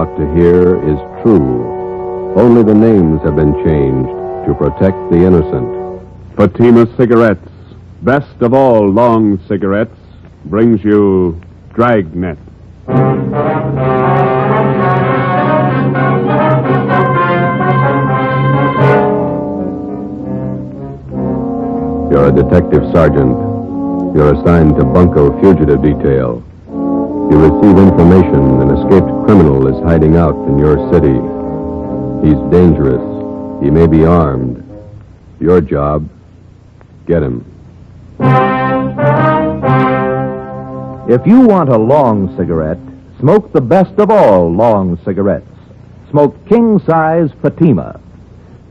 ought to hear is true. Only the names have been changed to protect the innocent. Fatima Cigarettes, best of all long cigarettes, brings you Dragnet. You're a detective sergeant. You're assigned to Bunko Fugitive Detail. You receive information an escaped criminal is hiding out in your city. He's dangerous. He may be armed. Your job, get him. If you want a long cigarette, smoke the best of all long cigarettes. Smoke king-size Fatima.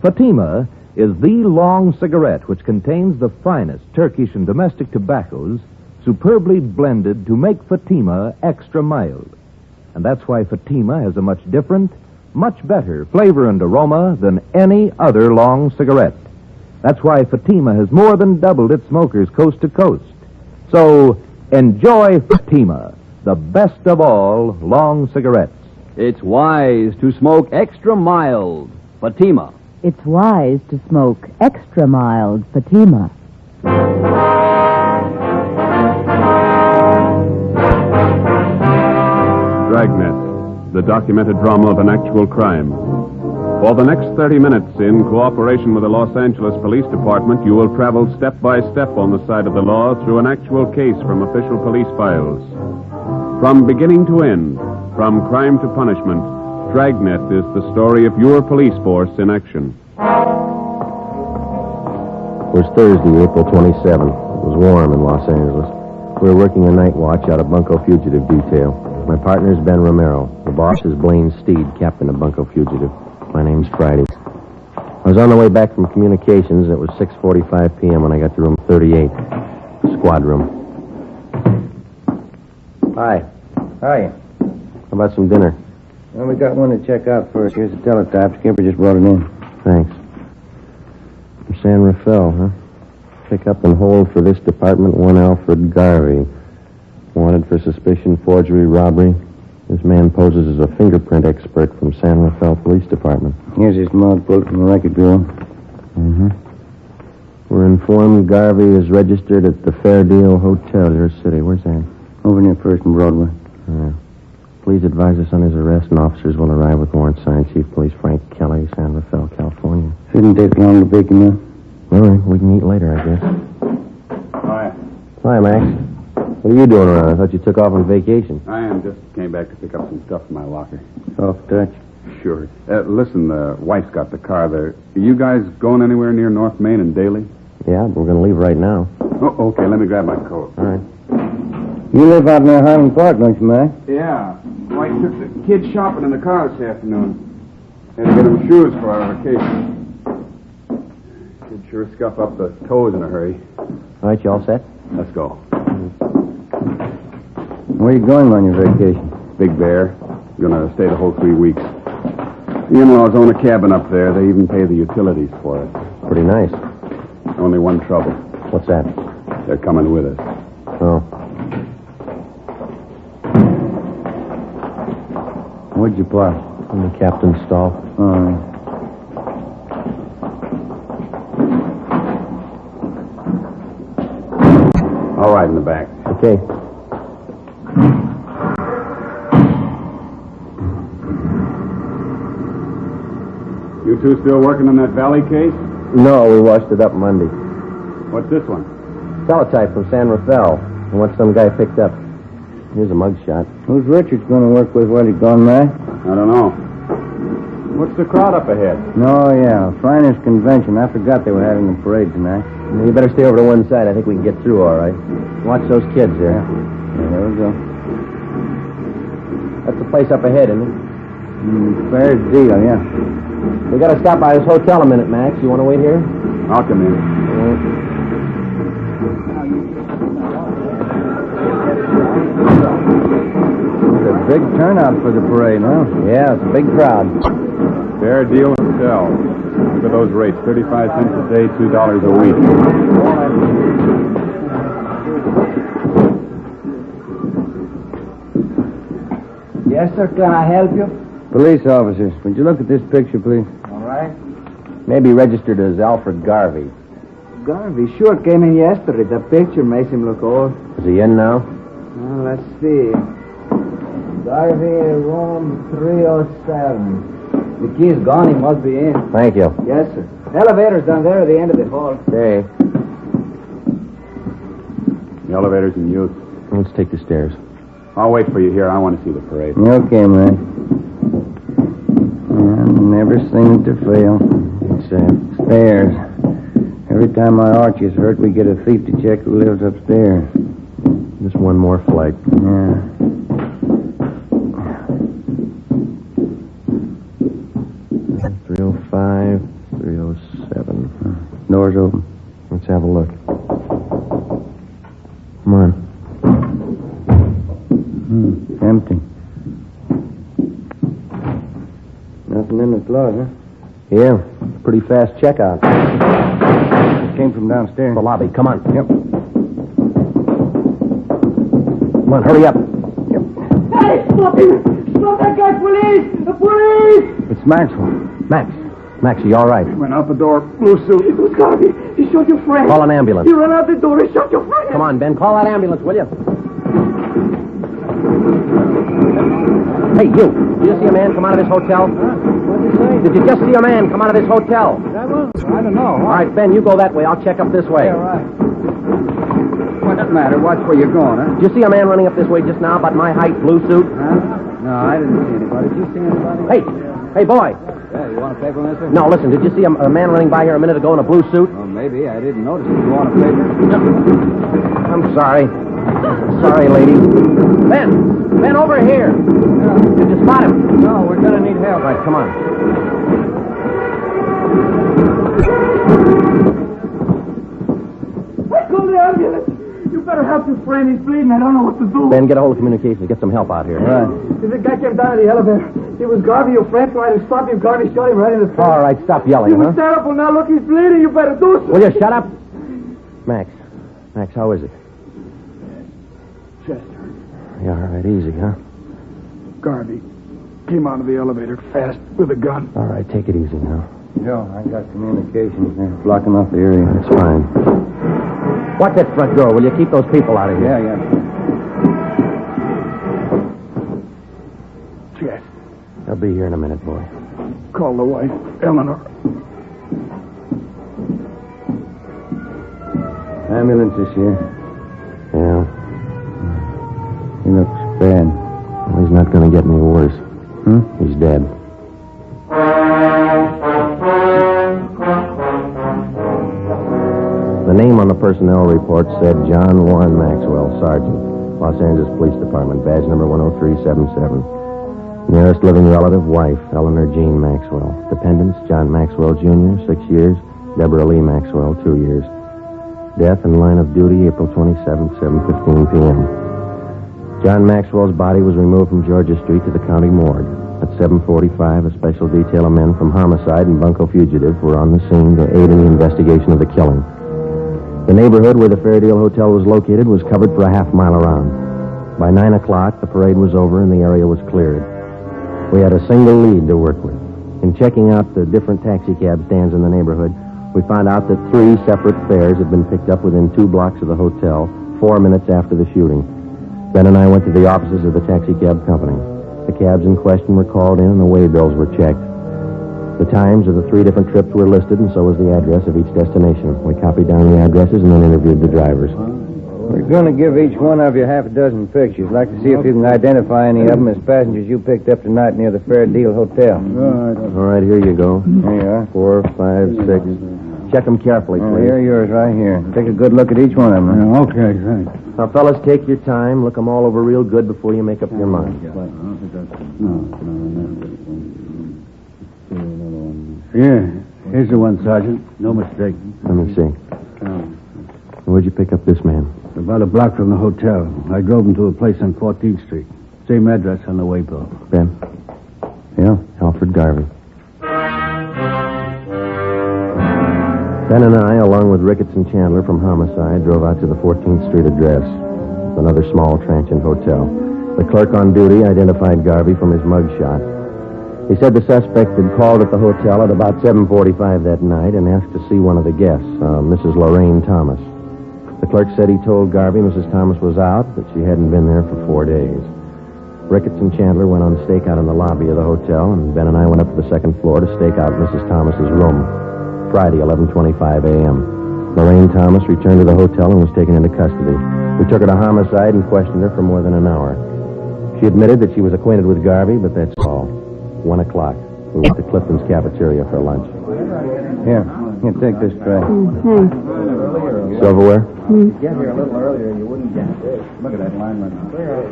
Fatima is the long cigarette which contains the finest Turkish and domestic tobaccos superbly blended to make Fatima extra mild. And that's why Fatima has a much different, much better flavor and aroma than any other long cigarette. That's why Fatima has more than doubled its smokers coast to coast. So, enjoy Fatima, the best of all long cigarettes. It's wise to smoke extra mild Fatima. It's wise to smoke extra mild Fatima. Dragnet, the documented drama of an actual crime. For the next 30 minutes, in cooperation with the Los Angeles Police Department, you will travel step by step on the side of the law through an actual case from official police files. From beginning to end, from crime to punishment, Dragnet is the story of your police force in action. It was Thursday, April 27th. It was warm in Los Angeles. We were working a night watch out of Bunko Fugitive Detail. My partner is Ben Romero. The boss is Blaine Steed, captain of Bunko Fugitive. My name's Friday. I was on the way back from communications, and it was 6:45 p.m. when I got to room 38, squad room. Hi. How are you? How about some dinner? Well, we got one to check out first. Here's the teletype. Skipper just brought it in. Thanks. From San Rafael, huh? Pick up and hold for this department one Alfred Garvey. Wanted for suspicion, forgery, robbery. This man poses as a fingerprint expert from San Rafael Police Department. Here's his log book from the record bureau. Mm-hmm. We're informed Garvey is registered at the Fair Deal Hotel, your city. Where's that? Over near First and Broadway. Please advise us on his arrest, and officers will arrive with warrant signed. Chief Police Frank Kelly, San Rafael, California. Shouldn't take long to pick him up. All right, we can eat later, I guess. Hi. Hi, Max. What are you doing around? I thought you took off on vacation. I am. Just came back to pick up some stuff in my locker. Soft touch. Sure. Listen, the wife's got the car there. Are you guys going anywhere near North Main and Daly? Yeah, we're going to leave right now. Oh, okay. Let me grab my coat. All right. You live out near Highland Park, don't you, Mac? Yeah. Wife took the kids shopping in the car this afternoon. Had to get them shoes for our vacation. Could sure scuff up the toes in a hurry. All right, you all set? Let's go. Where are you going on your vacation? Big Bear. Gonna stay the whole 3 weeks. The in-laws own a cabin up there. They even pay the utilities for it. Pretty nice. Only one trouble. What's that? They're coming with us. Oh. Where'd you park? In the captain's stall. All right, in the back. Okay. You two still working on that Valley case? No, we washed it up Monday. What's this one? Teletype from San Rafael. And what some guy picked up. Here's a mugshot. Who's Richards going to work with while he's gone, Mac? I don't know. What's the crowd up ahead? No, yeah. Finest convention. I forgot they were having the parade tonight. You better stay over to one side. I think we can get through all right. Watch those kids there. Yeah, there we go. That's the place up ahead, isn't it? Fair deal, yeah. We got to stop by this hotel a minute, Max. You want to wait here? I'll come in. It's a big turnout for the parade, huh? Yeah, it's a big crowd. Fair Deal Hotel. Look at those rates. 35 cents a day, $2 a week. Yes, sir. Can I help you? Police officers, would you look at this picture, please? All right. Maybe registered as Alfred Garvey. Garvey sure came in yesterday. The picture makes him look old. Is he in now? Well, let's see. Garvey, room 307. The key's gone. He must be in. Thank you. Yes, sir. Elevator's down there at the end of the hall. Okay. The elevator's in use. Let's take the stairs. I'll wait for you here. I want to see the parade. Okay, man. Never seen it to fail. It's, Stairs. Every time my arch is hurt, we get a thief to check who lives upstairs. just one more flight. Yeah. 305, 307. Door's open. Let's have a look. Come on. Empty. Nothing in the closet, huh? Yeah, pretty fast checkout. Came from downstairs. The lobby. Come on. Yep. Come on, hurry up. Hey, stop him! Stop that guy, police! The police! It's Maxwell. Max, are you all right? Went out the door, blue suit. It was Garvey. He shot your friend. Call an ambulance. He ran out the door. He shot your friend. Come on, Ben. Call that ambulance, will you? Hey, you. Did you see a man come out of this hotel? What'd you say? Did you just see a man come out of this hotel? I don't know. All right, Ben, you go that way. I'll check up this way. Yeah, right. What's the matter? Watch where you're going, huh? Did you see a man running up this way just now, about my height, blue suit? No, I didn't see anybody. Did you see anybody? Hey, boy. Yeah, you want a paper, mister? No, listen, did you see a man running by here a minute ago in a blue suit? Well, maybe. I didn't notice it. You want a paper? I'm sorry. Sorry, lady. Ben, over here. Did you spot him? No, we're gonna need help. All right, come on. I called the ambulance. You better help this friend. He's bleeding. I don't know what to do. Ben, get a hold of communications. Get some help out here. Right. The guy came down to the elevator. It was Garvey, your friend, tried to stop him. Garvey shot him right in the face. All right, stop yelling, He was huh? terrible. Now look, he's bleeding. You better do something. Will you shut up? Max, how is it? Chester. Yeah, all right, easy, huh? Garvey came out of the elevator fast with a gun. All right, take it easy now. Joe, I got communications. They're blocking off the area. That's fine. Watch that front door. Will you keep those people out of here? Yeah. Chester. They'll be here in a minute, boy. Call the wife, Eleanor. Ambulance is here. Yeah. He looks bad. Well, he's not going to get any worse. He's dead. The name on the personnel report said John Warren Maxwell, Sergeant, Los Angeles Police Department, badge number 10377. Nearest living relative, wife, Eleanor Jean Maxwell. Dependents, John Maxwell Jr., 6 years. Deborah Lee Maxwell, 2 years. Death in line of duty, April 27th, 7:15 p.m. John Maxwell's body was removed from Georgia Street to the county morgue. At 7:45, a special detail of men from homicide and bunco fugitive were on the scene to aid in the investigation of the killing. The neighborhood where the Fairdale Hotel was located was covered for a half mile around. By 9 o'clock, the parade was over and the area was cleared. We had a single lead to work with. In checking out the different taxi cab stands in the neighborhood, we found out that 3 separate fares had been picked up within 2 blocks of the hotel 4 minutes after the shooting. Ben and I went to the offices of the taxi cab company. The cabs in question were called in and the way bills were checked. The times of the 3 different trips were listed, and so was the address of each destination. We copied down the addresses and then interviewed the drivers. We're going to give each one of you half a dozen pictures. Like to see if you can identify any of them as passengers you picked up tonight near the Fairdale Hotel. All right, here you go. There you are. 4, 5, 6. Check them carefully, please. Here are yours right here. Take a good look at each one of them. Okay, thanks. Now, fellas, take your time. Look them all over real good before you make up your mind. Yeah, here's the one, Sergeant. No mistake. Let me see. Where'd you pick up this man? About a block from the hotel. I drove him to a place on 14th Street. Same address on the waybill. Ben? Yeah? Alfred Garvey. Ben and I, along with Ricketts and Chandler from Homicide, drove out to the 14th Street address. It's another small transient hotel. The clerk on duty identified Garvey from his mug shot. He said the suspect had called at the hotel at about 7:45 that night and asked to see one of the guests, Mrs. Lorraine Thomas. The clerk said he told Garvey Mrs. Thomas was out, but she hadn't been there for 4 days. Ricketts and Chandler went on stakeout in the lobby of the hotel, and Ben and I went up to the second floor to stake out Mrs. Thomas's room. Friday, 11:25 a.m. Lorraine Thomas returned to the hotel and was taken into custody. We took her to homicide and questioned her for more than an hour. She admitted that she was acquainted with Garvey, but that's all. 1 o'clock. We went to Clifton's cafeteria for lunch. Here, take this tray. Thanks. Silverware? Get here a little earlier, you wouldn't get this. Look at that line right there.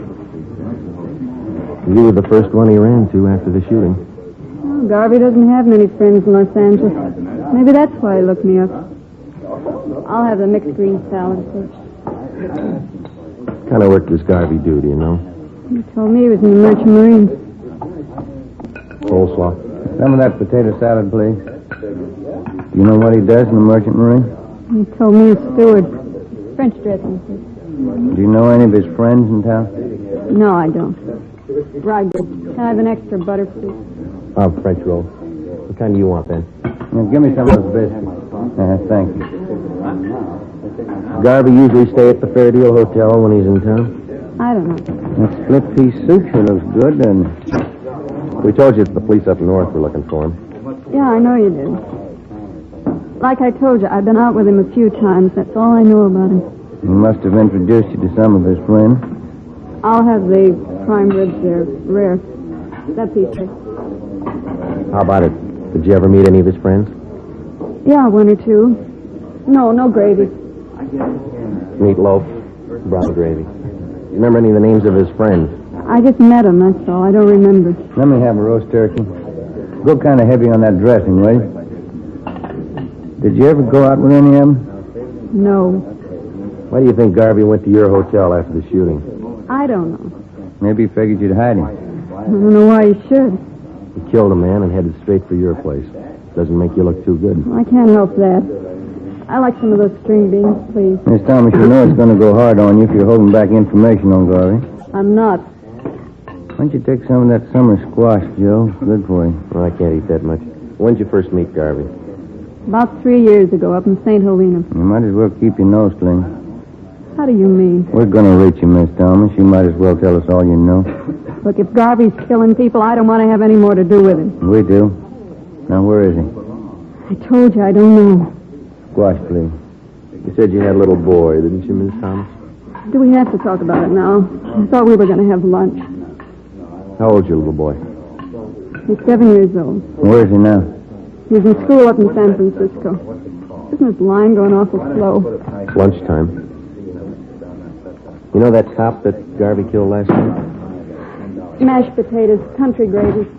You were the first one he ran to after the shooting. Oh, Garvey doesn't have many friends in Los Angeles. Maybe that's why he looked me up. I'll have the mixed green salad, please. What kind of work does Garvey do you know? He told me he was in the Merchant Marines. Coleslaw. Some of that potato salad, please. You know what he does in the Merchant Marine? He told me he's steward. French dressing, please. Do you know any of his friends in town? No, I don't. Raido. Can I have an extra butter, please? French roll. What kind do you want, then? Now, give me some of those biscuits. Thank you. Garvey usually stay at the Fair Deal Hotel when he's in town? I don't know. That split piece soup sure looks good, and We told you it's the police up north were looking for him. Yeah, I know you did. Like I told you, I've been out with him a few times. That's all I know about him. he must have introduced you to some of his friends. I'll have the prime ribs there. Rare. That piece there. How about it? Did you ever meet any of his friends? Yeah, one or two. No gravy. Meatloaf, brown gravy. You remember any of the names of his friends? I just met him, that's all. I don't remember. Let me have a roast turkey. Go kind of heavy on that dressing, will you? Did you ever go out with any of them? No. Why do you think Garvey went to your hotel after the shooting? I don't know. Maybe he figured you'd hide him. I don't know why he should. He killed a man and headed straight for your place. Doesn't make you look too good. I can't help that. I like some of those string beans, please. Miss Thomas, you know it's going to go hard on you if you're holding back information on Garvey. I'm not. Why don't you take some of that summer squash, Joe? Good for you. Well, I can't eat that much. When did you first meet Garvey? About 3 years ago, up in St. Helena. You might as well keep your nose clean. How do you mean? We're going to reach you, Miss Thomas. You might as well tell us all you know. Look, if Garvey's killing people, I don't want to have any more to do with him. We do. Now, where is he? I told you, I don't know. Squash, please. You said you had a little boy, didn't you, Miss Thomas? Do we have to talk about it now? I thought we were going to have lunch. How old's your little boy? He's 7 years old. Where is he now? He's in school up in San Francisco. Isn't this line going awful slow? It's lunchtime. You know that cop that Garvey killed last night? Mashed potatoes, country gravy. You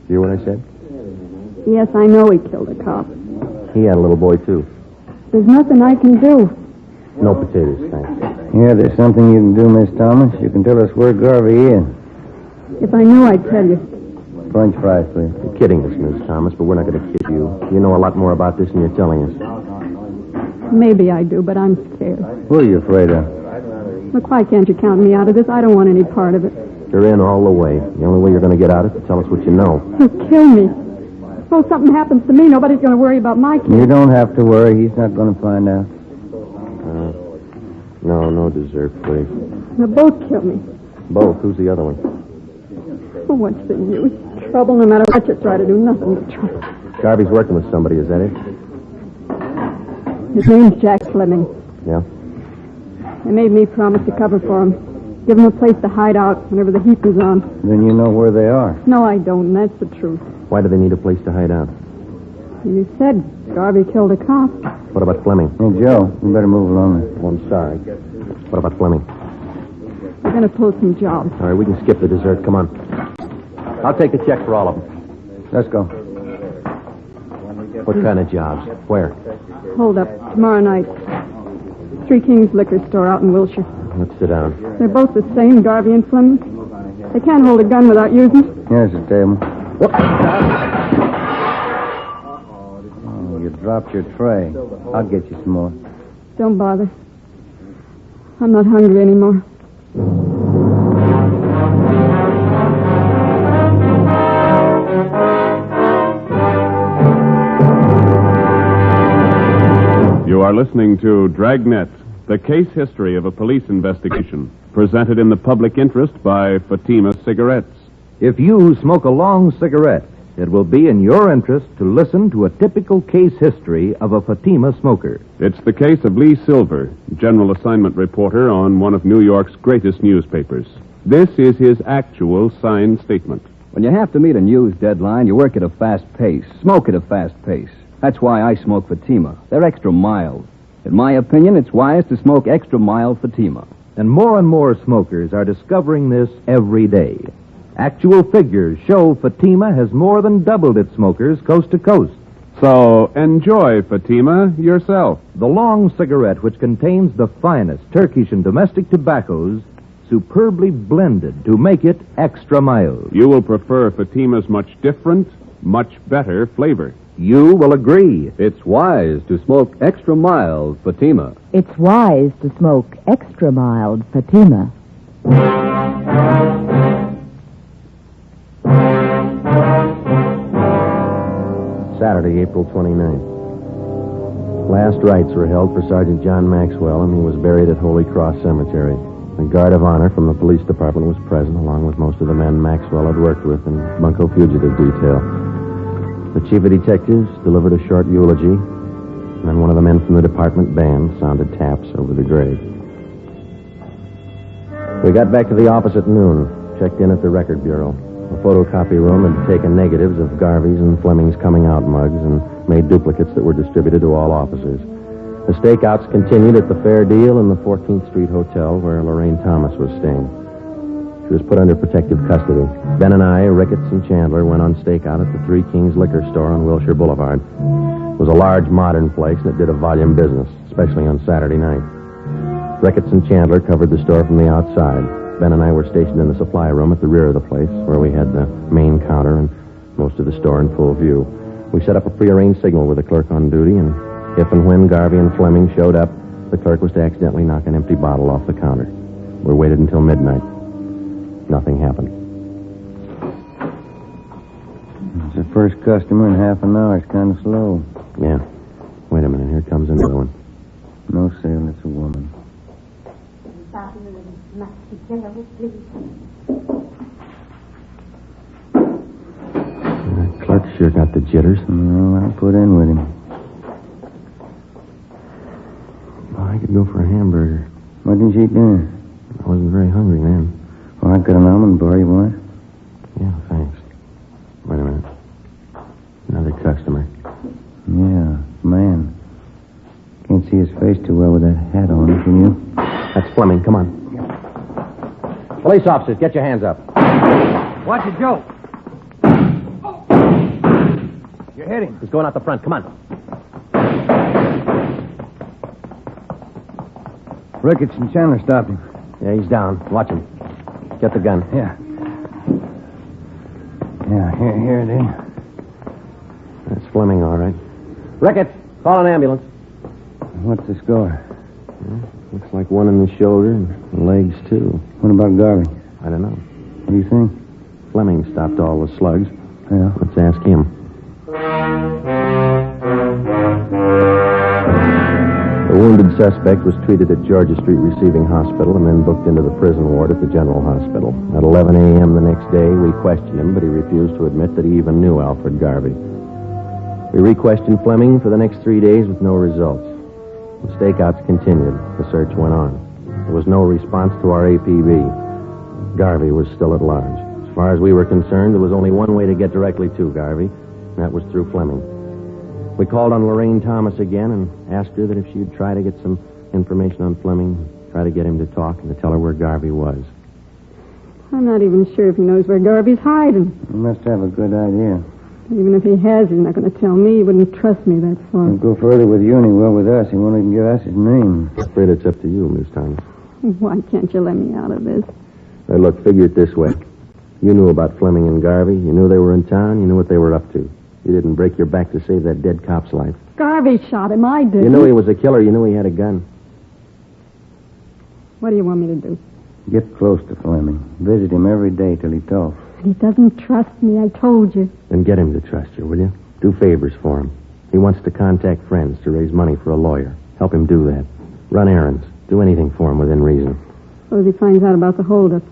hear what I said? Yes, I know he killed a cop. He had a little boy, too. There's nothing I can do. No potatoes, thanks. Yeah, there's something you can do, Miss Thomas. You can tell us where Garvey is. If I knew, I'd tell you. French fries, please. You're kidding us, Miss Thomas, but we're not going to kid you. You know a lot more about this than you're telling us. Maybe I do, but I'm scared. Who are you afraid of? Look, why can't you count me out of this? I don't want any part of it. You're in all the way. The only way you're going to get out is to tell us what you know. He'll kill me. Suppose something happens to me, nobody's going to worry about my kid. You don't have to worry. He's not going to find out. No dessert, please. They'll both kill me. Both? Who's the other one? Oh, what's the use? Trouble, no matter what you try to do, nothing but trouble. Garvey's working with somebody, is that it? His name's Jack Fleming. Yeah? They made me promise to cover for him. Give him a place to hide out whenever the heat was on. Then you know where they are. No, I don't, and that's the truth. Why do they need a place to hide out? You said Garvey killed a cop. What about Fleming? Hey, Joe, we better move along. Oh, I'm sorry. What about Fleming? We're going to pull some jobs. All right, we can skip the dessert. Come on. I'll take a check for all of them. Let's go. What kind of jobs? Where? Hold up. Tomorrow night. Three Kings Liquor Store out in Wilshire. Let's sit down. They're both the same, Garvey and Fleming. They can't hold a gun without using it. Here's the table. Oh, you dropped your tray. I'll get you some more. Don't bother. I'm not hungry anymore. are listening to Dragnet, the case history of a police investigation, presented in the public interest by Fatima Cigarettes. If you smoke a long cigarette, it will be in your interest to listen to a typical case history of a Fatima smoker. It's the case of Lee Silver, general assignment reporter on one of New York's greatest newspapers. This is his actual signed statement. When you have to meet a news deadline, you work at a fast pace, smoke at a fast pace. That's why I smoke Fatima. They're extra mild. In my opinion, it's wise to smoke extra mild Fatima. And more smokers are discovering this every day. Actual figures show Fatima has more than doubled its smokers coast to coast. So enjoy Fatima yourself. The long cigarette, which contains the finest Turkish and domestic tobaccos, superbly blended to make it extra mild. You will prefer Fatima's much different, much better flavor. You will agree. It's wise to smoke extra mild Fatima. It's wise to smoke extra mild Fatima. Saturday, April 29th. Last rites were held for Sergeant John Maxwell, and he was buried at Holy Cross Cemetery. The guard of honor from the police department was present, along with most of the men Maxwell had worked with in Bunko Fugitive Detail. The chief of detectives delivered a short eulogy, and then one of the men from the department band sounded taps over the grave. We got back to the office at noon, checked in at the record bureau. The photocopy room had taken negatives of Garvey's and Fleming's coming out mugs and made duplicates that were distributed to all officers. The stakeouts continued at the Fair Deal in the 14th Street Hotel where Lorraine Thomas was staying. She was put under protective custody. Ben and I, Ricketts and Chandler, went on stakeout at the Three Kings Liquor Store on Wilshire Boulevard. It was a large, modern place, and it did a volume business, especially on Saturday night. Ricketts and Chandler covered the store from the outside. Ben and I were stationed in the supply room at the rear of the place, where we had the main counter and most of the store in full view. We set up a prearranged signal with the clerk on duty, and if and when Garvey and Fleming showed up, the clerk was to accidentally knock an empty bottle off the counter. We waited until midnight. Nothing happened. It's the first customer in half an hour. It's kind of slow. Yeah. Wait a minute. Here comes another one. No sale. It's a woman. The clerk sure got the jitters. No, I'll put in with him. Well, I could go for a hamburger. What did you eat dinner? I wasn't very hungry then. Oh, I've got an almond bar. You want it? Yeah, thanks. Wait a minute. Another customer. Yeah, man. Can't see his face too well with that hat on, can you? That's Fleming. Come on. Police officers, get your hands up. Watch it, Joe. You're hitting. He's going out the front. Come on. Ricketts and Chandler stopped him. Yeah, he's down. Watch him. Get the gun. Yeah. Yeah, here it is. That's Fleming, all right. Ricketts, call an ambulance. What's the score? Looks like one in the shoulder and legs, too. What about Garvey? I don't know. What do you think? Fleming stopped all the slugs. Yeah. Let's ask him. The wounded suspect was treated at Georgia Street Receiving Hospital and then booked into the prison ward at the General Hospital. At 11 a.m. the next day, we questioned him, but he refused to admit that he even knew Alfred Garvey. We re-questioned Fleming for the next 3 days with no results. The stakeouts continued. The search went on. There was no response to our APB. Garvey was still at large. As far as we were concerned, there was only one way to get directly to Garvey, and that was through Fleming. We called on Lorraine Thomas again and asked her that if she would try to get some information on Fleming, try to get him to talk and to tell her where Garvey was. I'm not even sure if he knows where Garvey's hiding. He must have a good idea. Even if he has, he's not going to tell me. He wouldn't trust me that far. He'll go further with you than he will with us. He won't even give us his name. I'm afraid it's up to you, Miss Thomas. Why can't you let me out of this? Hey, look, figure it this way. You knew about Fleming and Garvey. You knew they were in town. You knew what they were up to. You didn't break your back to save that dead cop's life. Garvey shot him. I did. You knew he was a killer. You knew he had a gun. What do you want me to do? Get close to Fleming. Visit him every day till he talks. He doesn't trust me, I told you. Then get him to trust you, will you? Do favors for him. He wants to contact friends to raise money for a lawyer. Help him do that. Run errands. Do anything for him within reason. Suppose he finds out about the holdup.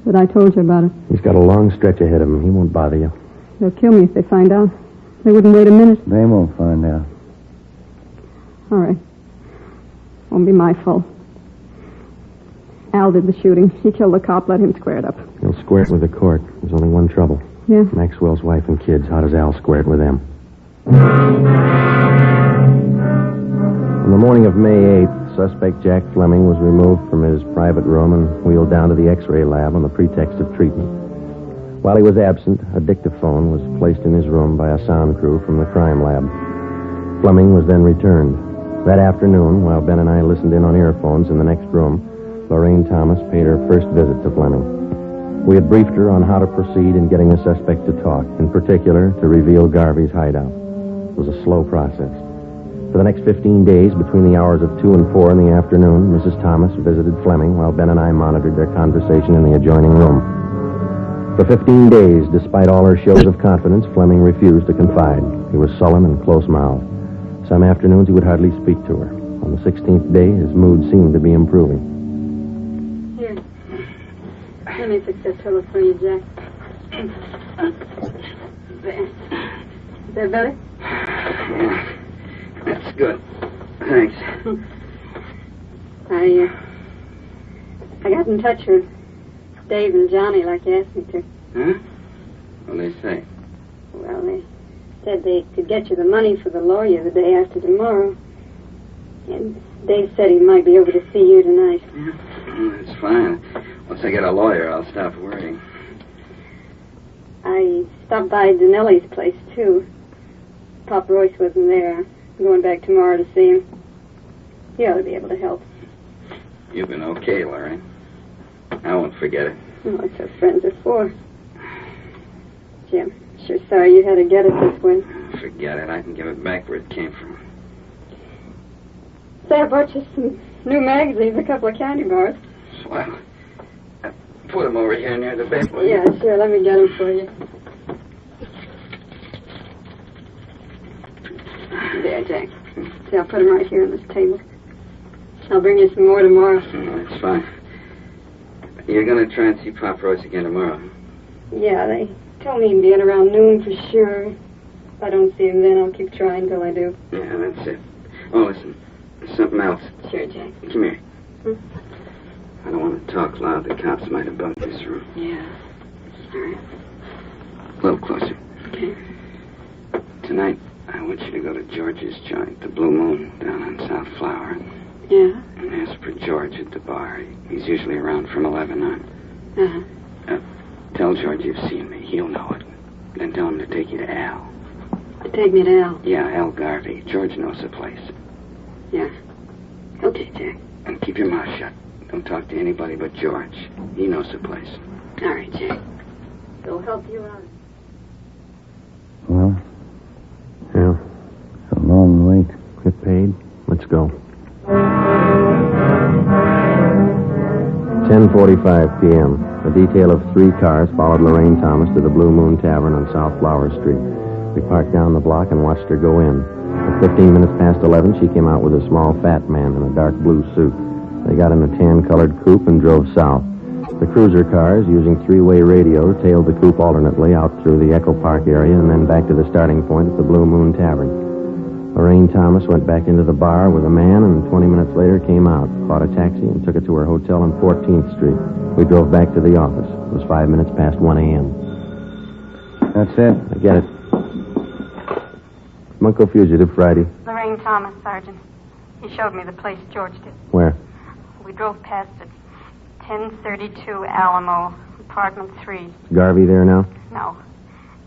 That I told you about it. He's got a long stretch ahead of him. He won't bother you. They'll kill me if they find out. They wouldn't wait a minute. They won't find out. All right. Won't be my fault. Al did the shooting. He killed the cop. Let him square it up. He'll square it with the court. There's only one trouble. Yeah? Maxwell's wife and kids. How does Al square it with them? On the morning of May 8th, suspect Jack Fleming was removed from his private room and wheeled down to the X-ray lab on the pretext of treatment. While he was absent, a dictaphone was placed in his room by a sound crew from the crime lab. Fleming was then returned. That afternoon, while Ben and I listened in on earphones in the next room, Lorraine Thomas paid her first visit to Fleming. We had briefed her on how to proceed in getting the suspect to talk, in particular, to reveal Garvey's hideout. It was a slow process. For the next 15 days, between the hours of 2 and 4 in the afternoon, Mrs. Thomas visited Fleming while Ben and I monitored their conversation in the adjoining room. For 15 days, despite all her shows of confidence, Fleming refused to confide. He was sullen and close-mouthed. Some afternoons he would hardly speak to her. On the 16th day, his mood seemed to be improving. Here. Let me fix that pillow for you, Jack. There. Is that better? Yeah. That's good. Thanks. I got in touch with Dave and Johnny like you asked me to. Huh? What'd they say? Well, they said they could get you the money for the lawyer the day after tomorrow. And Dave said he might be over to see you tonight. Yeah. That's fine. Once I get a lawyer, I'll stop worrying. I stopped by Danelli's place, too. Pop Royce wasn't there. I'm going back tomorrow to see him. He ought to be able to help. You've been okay, Larry. I won't forget it. Oh, that's what friends are for. Jim, sure sorry you had to get it this way. Forget it. I can give it back where it came from. Say, I bought you some new magazines, a couple of candy bars. Well, put them over here near the bed, will you? Yeah, sure. Let me get them for you. There, Jack. See, I'll put them right here on this table. I'll bring you some more tomorrow. Oh, that's fine. You're going to try and see Pop Royce again tomorrow? Yeah, they told me he'd be in around noon for sure. If I don't see him then, I'll keep trying till I do. Yeah, that's it. Oh, listen. Something else. Sure, Jack. Come here. I don't want to talk loud. The cops might have bumped this room. Yeah. All right. A little closer. Okay. Tonight, I want you to go to George's joint, the Blue Moon, down on South Flower. Yeah? And ask for George at the bar. He's usually around from 11 on. Uh-huh. Tell George you've seen me. He'll know it. Then tell him to take you to Al. To take me to Al? Yeah, Al Garvey. George knows the place. Yeah. Okay, Jack. And keep your mouth shut. Don't talk to anybody but George. He knows the place. All right, Jack. He'll help you out. Well, Yeah. it's a long wait. Get paid. Let's go. 10:45 p.m. A detail of 3 cars followed Lorraine Thomas to the Blue Moon Tavern on South Flower Street. We parked down the block and watched her go in. At 15 minutes past 11, she came out with a small fat man in a dark blue suit. They got in a tan-colored coupe and drove south. The cruiser cars, using 3-way radio, tailed the coupe alternately out through the Echo Park area and then back to the starting point at the Blue Moon Tavern. Lorraine Thomas went back into the bar with a man and 20 minutes later came out, caught a taxi, and took it to her hotel on 14th Street. We drove back to the office. It was 5 minutes past 1 a.m. That's it. I get it. Bunko fugitive Friday. Lorraine Thomas, Sergeant. He showed me the place George did. Where? We drove past it. 1032 Alamo, apartment 3. Is Garvey there now? No.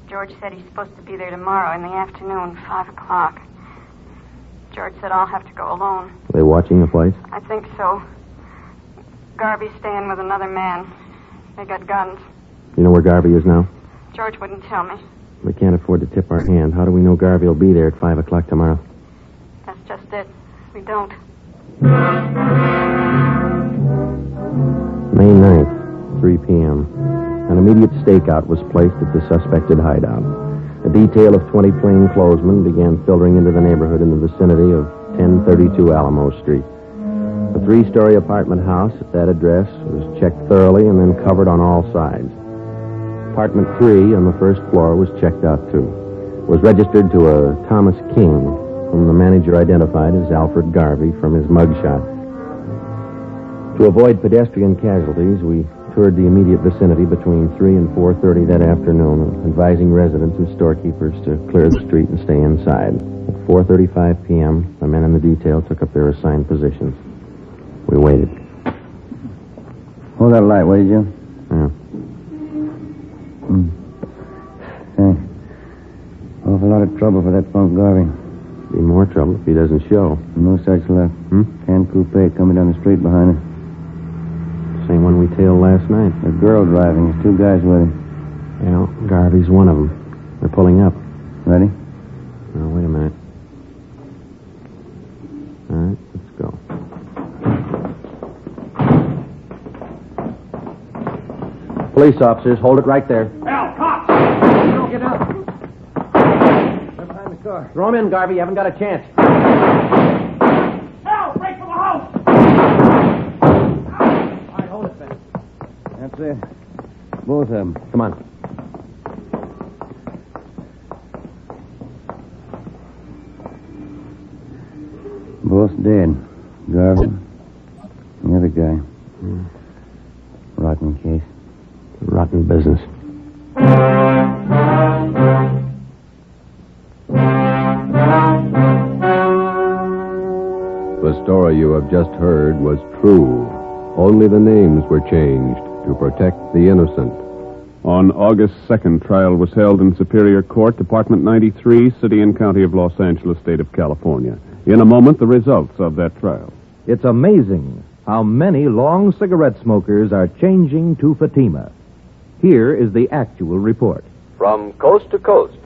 George said he's supposed to be there tomorrow in the afternoon, 5 o'clock. George said I'll have to go alone. Are they watching the place? I think so. Garvey's staying with another man. They got guns. You know where Garvey is now? George wouldn't tell me. We can't afford to tip our hand. How do we know Garvey will be there at 5 o'clock tomorrow? That's just it. We don't. May 9th, 3 p.m. An immediate stakeout was placed at the suspected hideout. A detail of 20 plainclothesmen began filtering into the neighborhood in the vicinity of 1032 Alamo Street. The 3-story apartment house at that address was checked thoroughly and then covered on all sides. Apartment 3 on the first floor was checked out, too. It was registered to a Thomas King, whom the manager identified as Alfred Garvey from his mugshot. To avoid pedestrian casualties, we toured the immediate vicinity between 3 and 4:30 that afternoon, advising residents and storekeepers to clear the street and stay inside. At 4:35 p.m., the men in the detail took up their assigned positions. We waited. Hold that light, will you, Jim? Yeah. Thanks. Awful lot of trouble for that punk Garvey. Be more trouble if he doesn't show. No such luck. Tan coupe coming down the street behind us. Same one we tailed last night. A girl driving. There's 2 guys with him. Well, Garvey's one of them. They're pulling up. Ready? Now, wait a minute. All right, let's go. Police officers, hold it right there. Al, cops! Get out. They're behind the car. Throw him in, Garvey. You haven't got a chance. Al, break for the house! All right, hold it, Ben. That's it. Both of them. Come on. Both dead. Garvey. The other guy. Rotten case. Rotten business. The story you have just heard was true. Only the names were changed to protect the innocent. On August 2nd, trial was held in Superior Court, Department 93, City and County of Los Angeles, State of California. In a moment, the results of that trial. It's amazing how many long cigarette smokers are changing to Fatima. Here is the actual report. From coast to coast,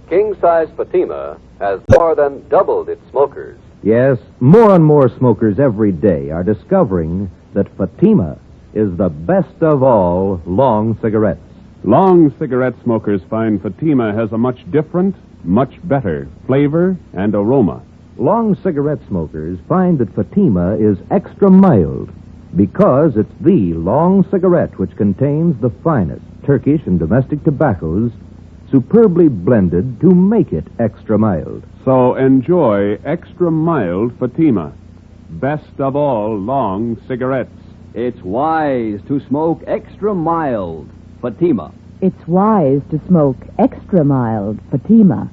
king-size Fatima has more than doubled its smokers. Yes, more and more smokers every day are discovering that Fatima is the best of all long cigarettes. Long cigarette smokers find Fatima has a much different, much better flavor and aroma. Long cigarette smokers find that Fatima is extra mild because it's the long cigarette which contains the finest Turkish and domestic tobaccos superbly blended to make it extra mild. So enjoy extra mild Fatima. Best of all long cigarettes. It's wise to smoke extra mild Fatima. It's wise to smoke extra mild Fatima.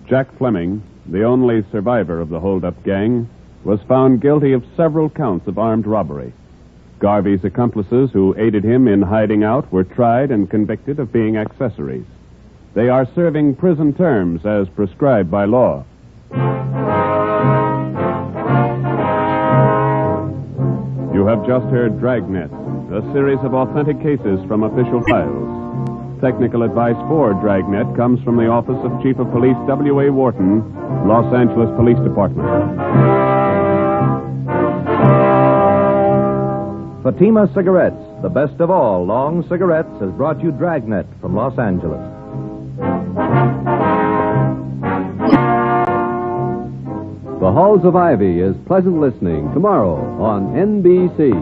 Jack Fleming, the only survivor of the hold-up gang, was found guilty of several counts of armed robbery. Garvey's accomplices who aided him in hiding out were tried and convicted of being accessories. They are serving prison terms as prescribed by law. You have just heard Dragnet, a series of authentic cases from official files. Technical advice for Dragnet comes from the Office of Chief of Police W.A. Wharton, Los Angeles Police Department. Fatima Cigarettes, the best of all long cigarettes, has brought you Dragnet from Los Angeles. The Halls of Ivy is pleasant listening tomorrow on NBC.